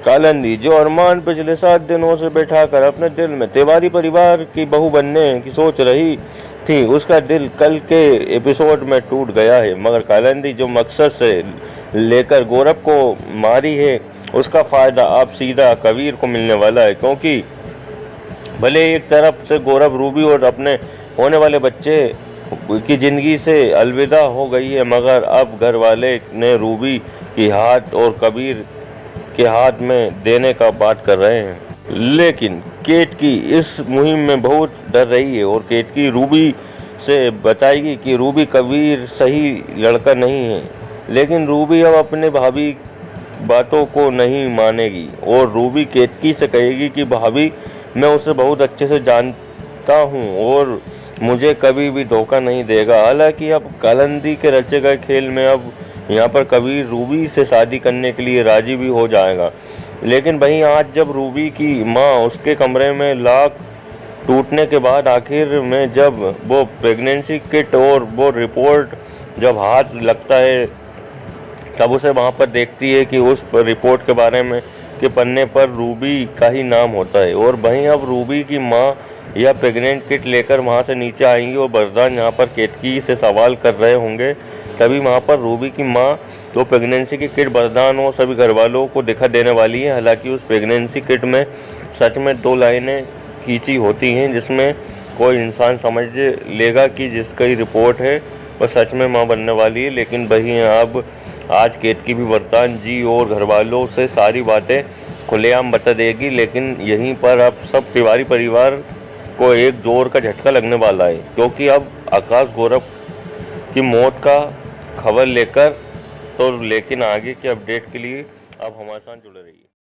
कालिंदी जो अरमान पिछले 7 दिनों से बैठाकर अपने दिल में तिवारी परिवार की बहू बनने की सोच रही थी, उसका दिल कल के एपिसोड में टूट गया है। मगर कालिंदी जो मकसद से लेकर गौरव को मारी है, उसका फायदा अब सीधा कबीर को मिलने वाला है। क्योंकि भले एक तरफ से गौरव रूबी और अपने होने वाले बच्चे की जिंदगी से अलविदा हो गई है, मगर अब घर वाले ने रूबी की हाथ और कबीर के हाथ में देने का बात कर रहे हैं। लेकिन केतकी इस मुहिम में बहुत डर रही है और केतकी रूबी से बताएगी कि रूबी कबीर सही लड़का नहीं है। लेकिन रूबी अब अपने भाभी बातों को नहीं मानेगी और रूबी केतकी से कहेगी कि भाभी, मैं उसे बहुत अच्छे से जानता हूँ और मुझे कभी भी धोखा नहीं देगा। हालांकि अब कालिंदी के रचे गए खेल में अब यहाँ पर कबीर रूबी से शादी करने के लिए राजी भी हो जाएगा। लेकिन वहीं आज जब रूबी की माँ उसके कमरे में लाख टूटने के बाद आखिर में जब वो प्रेगनेंसी किट और वो रिपोर्ट जब हाथ लगता है, तब उसे वहाँ पर देखती है कि उस रिपोर्ट के बारे में के पन्ने पर रूबी का ही नाम होता है। और वहीं अब रूबी की माँ या प्रेग्नेंट किट लेकर वहाँ से नीचे आएंगी और वरदान यहाँ पर केतकी से सवाल कर रहे होंगे। तभी वहाँ पर रूबी की माँ तो प्रेगनेंसी की किट वरदान और सभी घर वालों को दिखा देने वाली है। हालांकि उस प्रेगनेंसी किट में सच में 2 लाइनें खींची होती हैं, जिसमें कोई इंसान समझ लेगा कि जिसकी रिपोर्ट है वह सच में माँ बनने वाली है। लेकिन वहीं अब आज केतकी भी वरदान जी और घर वालों से सारी बातें खुलेआम बता देगी। लेकिन यहीं पर अब सब तिवारी परिवार को एक जोर का झटका लगने वाला है, क्योंकि अब आकाश गौरव की मौत का खबर लेकर तो लेकिन आगे के अपडेट के लिए अब हमारे साथ जुड़े रहिए।